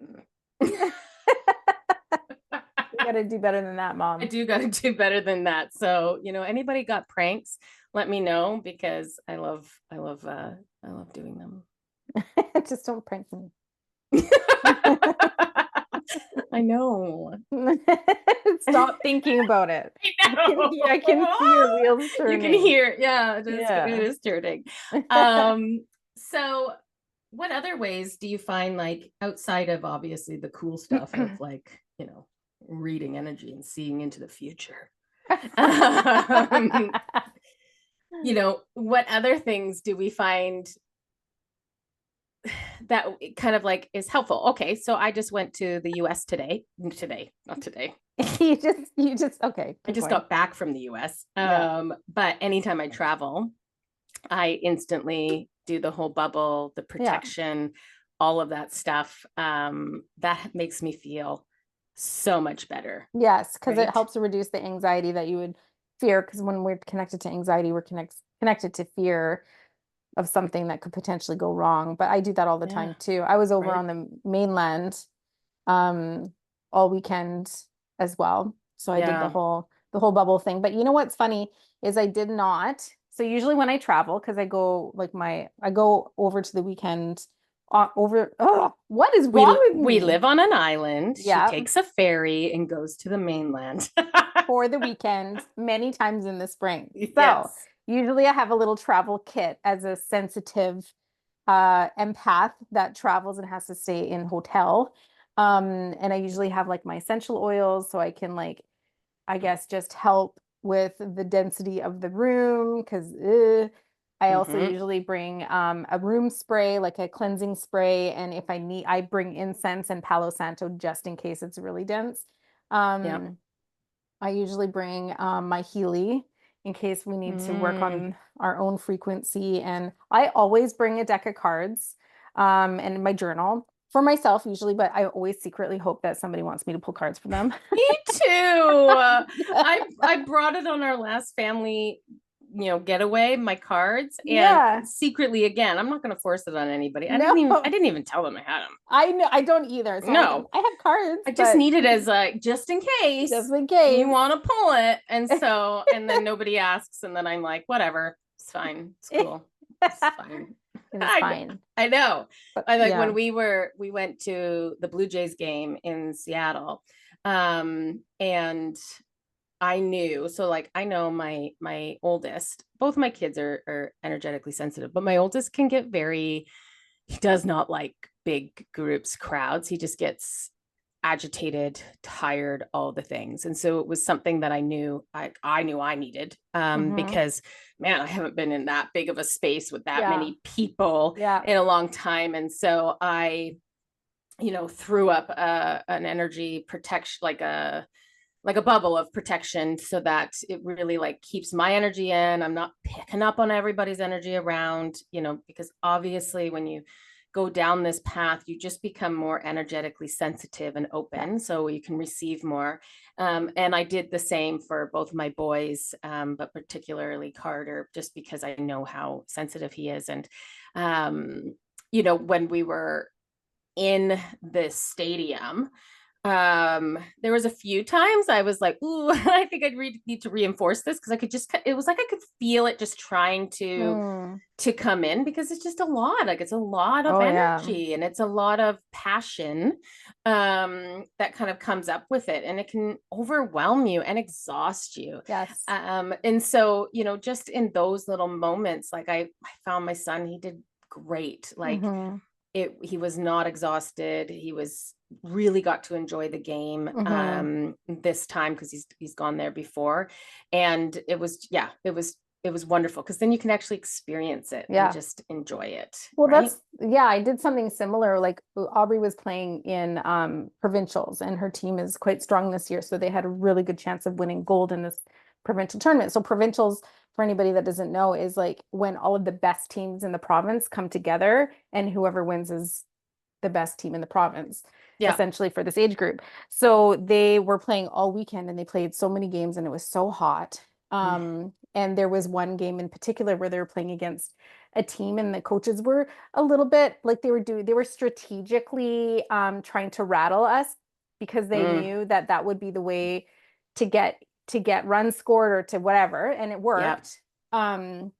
gotta do better than that, Mom. I do gotta do better than that. So, anybody got pranks, let me know because I love doing them. Just don't prank me. I know. Stop thinking about it. I can see your wheels turning. You can hear, yeah, it is turning. So what other ways do you find, like, outside of obviously the cool stuff of like, reading energy and seeing into the future? What other things do we find that kind of like is helpful? Okay, so I just went to the US today, not today. you just okay. I just got back from the US. But anytime I travel, I instantly do the whole bubble, the protection, all of that stuff. That makes me feel so much better. Yes, because it helps to reduce the anxiety that you would fear. Because when we're connected to anxiety, we're connected to fear of something that could potentially go wrong. But I do that all the time too. I was over on the mainland all weekend as well. So I did the whole bubble thing. But you know what's funny is I did not. So usually when I travel, because I go over to the weekend what is wrong with me? We live on an island. She takes a ferry and goes to the mainland for the weekend many times in the spring. So usually I have a little travel kit as a sensitive empath that travels and has to stay in hotel. And I usually have like my essential oils so I can like, I guess, just help with the density of the room because I also usually bring a room spray, like a cleansing spray. And if I need, I bring incense and Palo Santo just in case it's really dense. I usually bring my Healy in case we need to work on our own frequency. And I always bring a deck of cards and my journal for myself usually, but I always secretly hope that somebody wants me to pull cards for them. Me too. I brought it on our last family getaway, my cards, and secretly, again, I'm not going to force it on anybody. I didn't even tell them I had them. I know, I don't either. So no, I have cards. I just need it as just in case you want to pull it. And so, and then nobody asks, and then I'm like, whatever, it's fine, it's cool, it's fine. It's fine. I know. I like when we went to the Blue Jays game in Seattle, and I knew, so like I know my oldest, both my kids are energetically sensitive, but my oldest can get he does not like big groups, crowds. He just gets agitated, tired, all the things. And so it was something that I knew I needed, because man, I haven't been in that big of a space with that many people in a long time. And so I, threw up an energy protection, like a bubble of protection, so that it really like keeps my energy in. I'm not picking up on everybody's energy around, because obviously when you go down this path, you just become more energetically sensitive and open, so you can receive more. And I did the same for both my boys, but particularly Carter, just because I know how sensitive he is. And, when we were in this stadium, there was a few times I was like, ooh, I think need to reinforce this, because it was like I could feel it just trying to come in, because it's just a lot. Like, it's a lot of energy and it's a lot of passion that kind of comes up with it, and it can overwhelm you and exhaust you. And so, just in those little moments, like I found my son, he did great. Like, he was not exhausted. He was really got to enjoy the game this time, because he's gone there before. And it was wonderful, because then you can actually experience it and just enjoy it. Well, I did something similar. Like, Aubrey was playing in provincials, and her team is quite strong this year, so they had a really good chance of winning gold in this provincial tournament. So provincials, for anybody that doesn't know, is like when all of the best teams in the province come together, and whoever wins is the best team in the province, essentially, for this age group. So they were playing all weekend, and they played so many games, and it was so hot. And there was one game in particular where they were playing against a team, and the coaches were a little bit like they were strategically trying to rattle us, because they knew that would be the way to get runs scored or to whatever, and it worked. And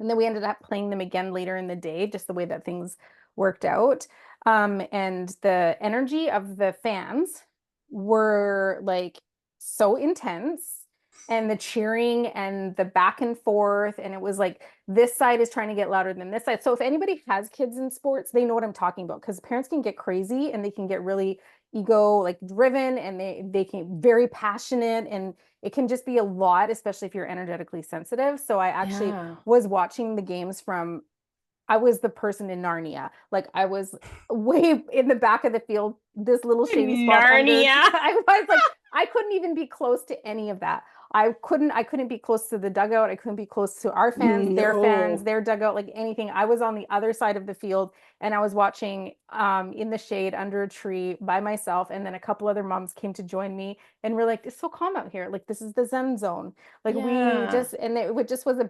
then we ended up playing them again later in the day, just the way that things worked out. And the energy of the fans were like so intense, and the cheering and the back and forth, and it was like this side is trying to get louder than this side. So if anybody has kids in sports, they know what I'm talking about, because parents can get crazy, and they can get really ego like driven, and they can very passionate, and it can just be a lot, especially if you're energetically sensitive. So I actually was watching the games from, I was the person in Narnia. Like, I was way in the back of the field, this little shady spot under. I was like, I couldn't even be close to any of that. I couldn't be close to the dugout. I couldn't be close to our fans, their fans, their dugout, like anything. I was on the other side of the field, and I was watching in the shade under a tree by myself. And then a couple other moms came to join me, and we're like, it's so calm out here. Like, this is the Zen zone. Like, and it just was a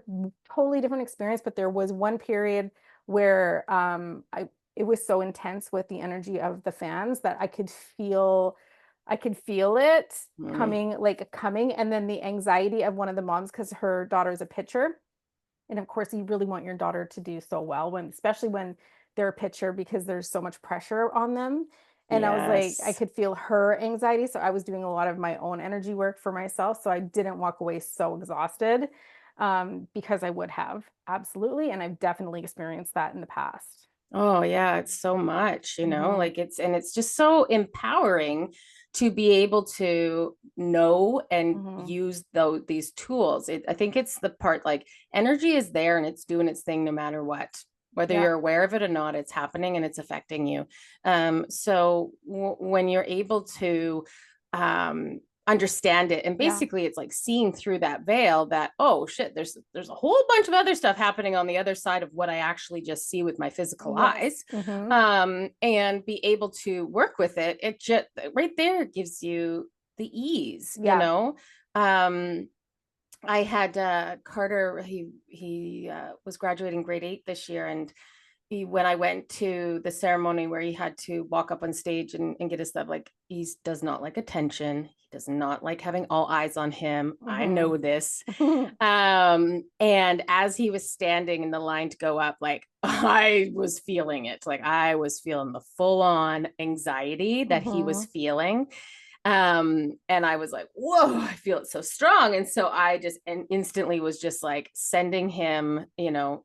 totally different experience. But there was one period where it was so intense with the energy of the fans that I could feel it coming. And then the anxiety of one of the moms, because her daughter is a pitcher. And of course, you really want your daughter to do so well, especially when they're a pitcher, because there's so much pressure on them. And I was like, I could feel her anxiety. So I was doing a lot of my own energy work for myself. So I didn't walk away so exhausted, because I would have, absolutely. And I've definitely experienced that in the past. Oh yeah, it's so much, like it's just so empowering to be able to know and use these tools. I think it's the part, like, energy is there and it's doing its thing no matter what. Whether you're aware of it or not, it's happening and it's affecting you. So when you're able to understand it, and basically it's like seeing through that veil that, oh shit, there's a whole bunch of other stuff happening on the other side of what I actually just see with my physical eyes, and be able to work with it. It just right there gives you the ease. I had Carter, he was graduating grade 8 this year, and when I went to the ceremony where he had to walk up on stage and get his stuff, like, he does not like attention. He does not like having all eyes on him. I know this. And as he was standing in the line to go up, like, I was feeling it. Like, I was feeling the full on anxiety that he was feeling. And I was like, whoa, I feel it so strong. And so I just instantly was just like sending him,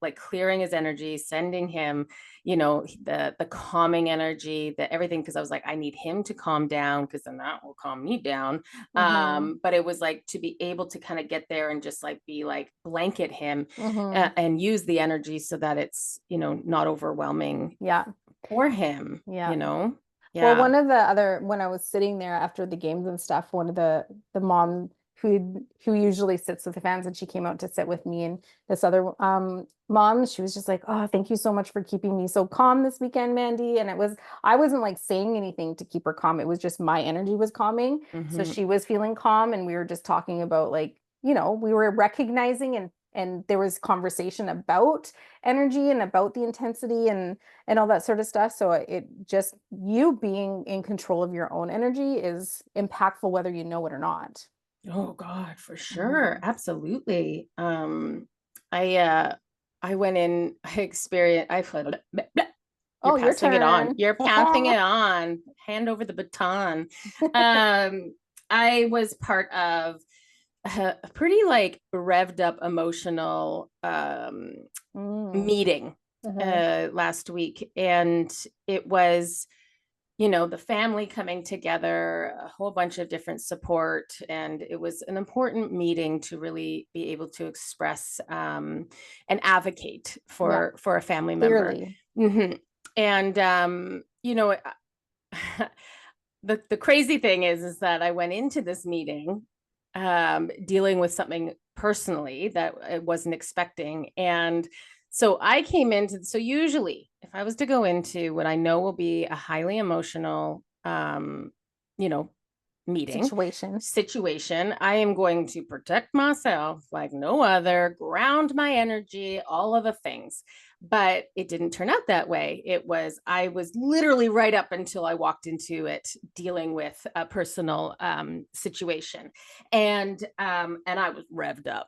like clearing his energy, sending him, the calming energy, the everything, because I was like, I need him to calm down, because then that will calm me down. Mm-hmm. But it was like to be able to kind of get there and just like be like blanket him, Mm-hmm. and use the energy so that it's, not overwhelming Yeah. for him, Yeah. Well, Yeah. one of the other, when I was sitting there after the games and stuff, one of the mom who usually sits with the fans, and she came out to sit with me and this other mom, she was just like, "Oh, thank you so much for keeping me so calm this weekend, Mandy." And I wasn't like saying anything to keep her calm. It was just my energy was calming. So Hmm. she was feeling calm, and we were just talking about, like, we were recognizing, and there was conversation about energy and about the intensity and all that sort of stuff. So it just, you being in control of your own energy is impactful whether you know it or not. Oh God, for sure. Mhm. Absolutely. I went in, I experienced, you're Oh, your passing it on. turn. You're passing it on. Hand over the baton. I was part of a pretty like revved up emotional Mm. meeting Uh-huh. last week. And it was, the family coming together, a whole bunch of different support. And it was an important meeting to really be able to express, and advocate Yeah, for a family member. clearly. Hmm. And, the crazy thing is that I went into this meeting, dealing with something personally that I wasn't expecting. And so I came into, so usually if I was to go into what I know will be a highly emotional, you know, meeting Situation. situation, I am going to protect myself like no other, ground my energy, all of the things. But it didn't turn out that way. I was literally right up until I walked into it dealing with a personal situation. And I was revved up.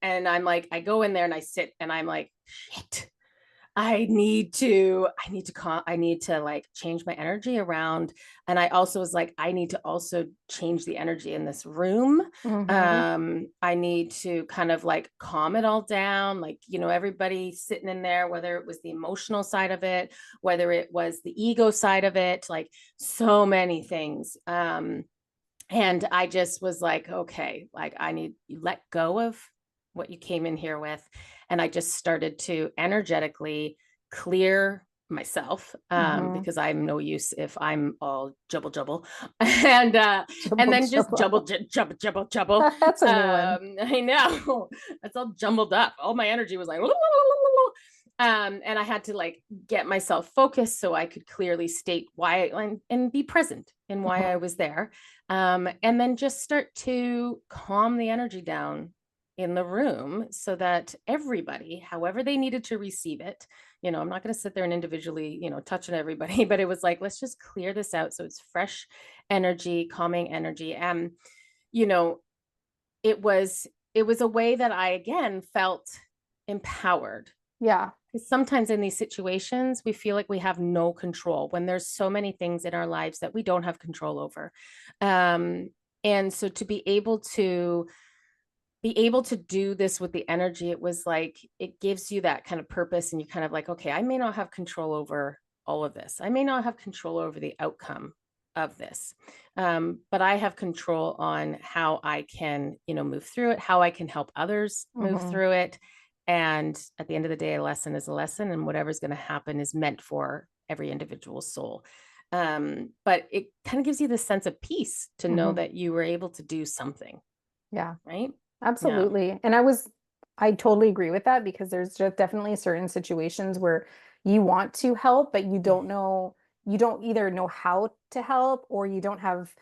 And I'm like, I go in there and I sit and I'm like, shit, I need to like change my energy around. And I also was like, I need to also change the energy in this room. Hmm. I need to kind of like calm it all down. Like, everybody sitting in there, whether it was the emotional side of it, whether it was the ego side of it, like so many things. And I just was like, okay, like I need you let go of what you came in here with. And I just started to energetically clear myself, Hmm. because I'm no use if I'm all jubble and Jumbo then just jumbo. jubble. That's a new one. I know it's all jumbled up. All my energy was like and I had to like get myself focused so I could clearly state why, and be present in why I Mhm. was there. And then just start to calm the energy down in the room so that everybody, however they needed to receive it, I'm not going to sit there and individually, touching everybody, but it was like, let's just clear this out. So it's fresh energy, calming energy. And, you know, it was, it was a way that I, again, felt empowered, Yeah. because sometimes in these situations, we feel like we have no control when there's so many things in our lives that we don't have control over. Um, and so to be able to do this with the energy, it was like it gives you that kind of purpose, and you kind of like, okay, I may not have control over all of this. I may not have control over the outcome of this, but I have control on how I can, move through it, how I can help others move Hmm. through it. And at the end of the day, a lesson is a lesson, and whatever's going to happen is meant for every individual soul. But it kind of gives you this sense of peace to know Hmm. that you were able to do something, Yeah. right? Yeah. Absolutely. And I totally agree with that, because there's just definitely certain situations where you want to help, but you don't either know how to help, or you don't have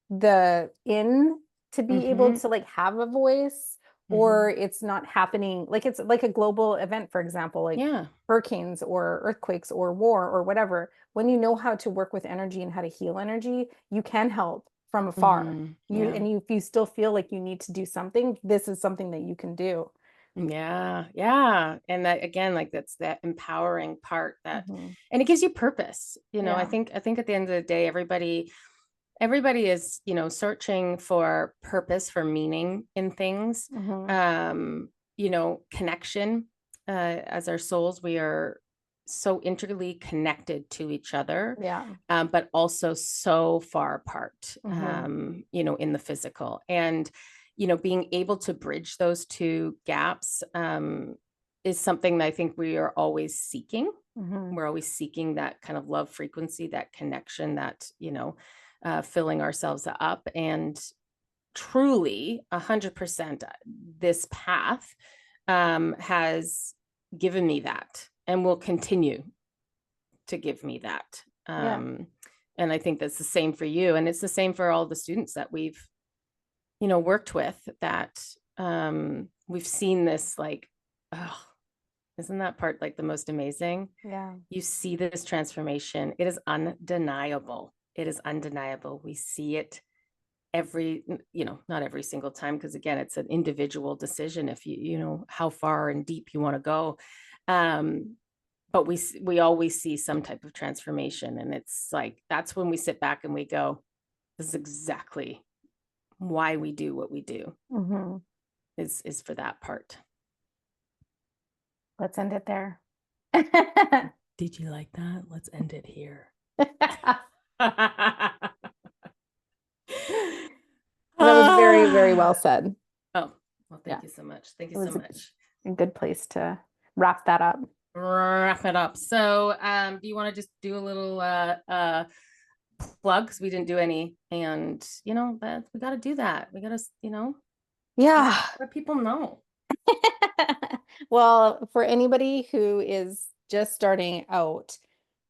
the in to be able Mm-hmm. to like have a voice, or Mm-hmm. it's not happening. Like, it's like a global event, for example, like Yeah. hurricanes or earthquakes or war or whatever. When you know how to work with energy and how to heal energy, you can help from afar. Mm-hmm. You Yeah. and you, if you still feel like you need to do something, this is something that you can do. Yeah. Yeah. And that again, like that's that empowering part that, Mhm. and it gives you purpose. I Yeah. think, at the end of the day, everybody is, searching for purpose, for meaning in things. Mhm. Connection, as our souls, we are so integrally connected to each other, Yeah. but also so far apart, Mhm. in the physical. And, being able to bridge those two gaps, is something that I think we are always seeking. Mhm. We're always seeking that kind of love frequency, that connection, that, filling ourselves up. And truly, 100%, this path, has given me that and will continue to give me that. Yeah. And I think that's the same for you. And it's the same for all the students that we've, worked with, that, we've seen this, like, oh, isn't that part like the most amazing? Yeah. You see this transformation. It is undeniable. It is undeniable. We see it every, not every single time, because again, it's an individual decision if how far and deep you want to go. Um, but we always see some type of transformation. And it's like, that's when we sit back and we go, this is exactly why we do what we do, Mhm. is for that part. Let's end it there. Did you like that? Let's end it here. That was very, very Ah. well said. Oh, well, Yeah. thank you so much. Thank It you so was much. a good place to wrap that up. Wrap it up. So, do you want to just do a little plug? Because we didn't do any, and that we got to do that. We got to, Yeah. let people know. Well, for anybody who is just starting out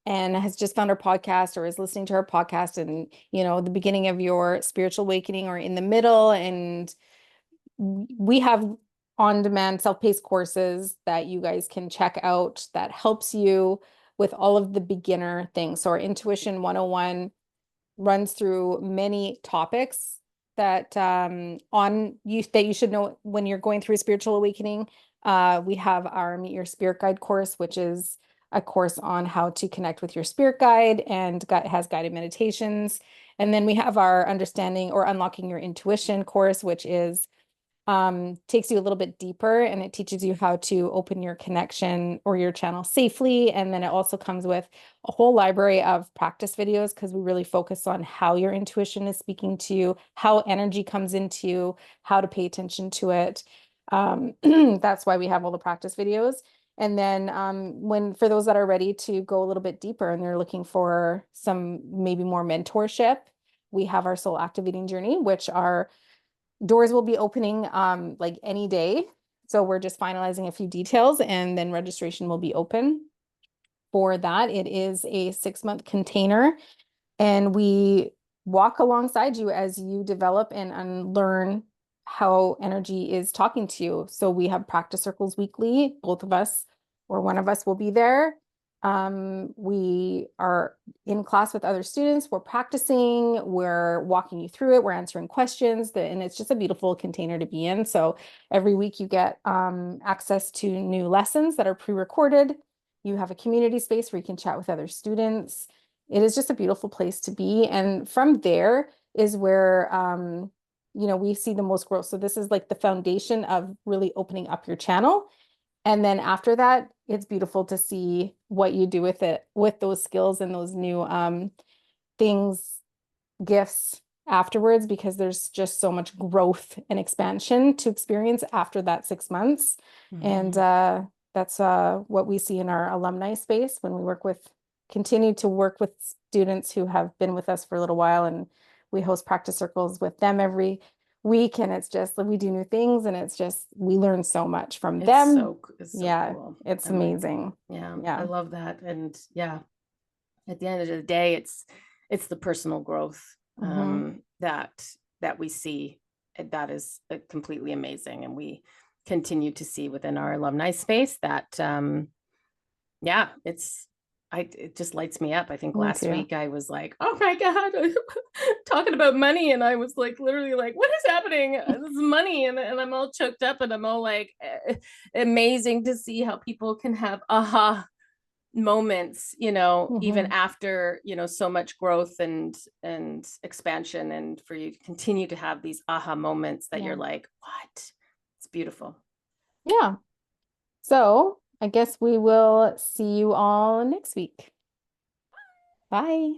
and has just found our podcast or is listening to our podcast and, the beginning of your spiritual awakening or in the middle, and we have on-demand self-paced courses that you guys can check out that helps you with all of the beginner things. So our Intuition 101 runs through many topics that that you should know when you're going through a spiritual awakening. We have our Meet Your Spirit Guide course, which is a course on how to connect with your spirit guide and has guided meditations. And then we have our Understanding or Unlocking Your Intuition course, which is takes you a little bit deeper, and it teaches you how to open your connection or your channel safely. And then it also comes with a whole library of practice videos, because we really focus on how your intuition is speaking to you, how energy comes into you, how to pay attention to it. That's why we have all the practice videos. And then for those that are ready to go a little bit deeper and they're looking for some maybe more mentorship, we have our soul activating journey, which are doors will be opening like any day. So we're just finalizing a few details, and then registration will be open for that. It is a 6-month container, and we walk alongside you as you develop and unlearn how energy is talking to you. So we have practice circles weekly. Both of us or one of us will be there. We are in class with other students. We're practicing, we're walking you through it, we're answering questions, and it's just a beautiful container to be in. So every week you get access to new lessons that are pre-recorded. You have a community space where you can chat with other students. It is just a beautiful place to be. And from there is where, we see the most growth. So this is like the foundation of really opening up your channel. And then after that, it's beautiful to see what you do with it, with those skills and those new things, gifts afterwards, because there's just so much growth and expansion to experience after that 6 months. And that's what we see in our alumni space when we continue to work with students who have been with us for a little while, and we host practice circles with them every week. And it's just we do new things, and it's just we learn so much from them. It's so Yeah, cool. it's I'm like, amazing. yeah, I Yeah. love that. And yeah, at the end of the day, it's the personal growth, Hmm. that we see. That is completely amazing. And we continue to see within our alumni space that, yeah, it's it just lights me up. I think Me last too. week I was like, oh my God, talking about money. And I was like, literally like, what is happening? This is money. And I'm all choked up and I'm all like, amazing to see how people can have aha moments, even after, so much growth and expansion, and for you to continue to have these aha moments that you're like, what? It's beautiful. Yeah. So I guess we will see you all next week. Bye.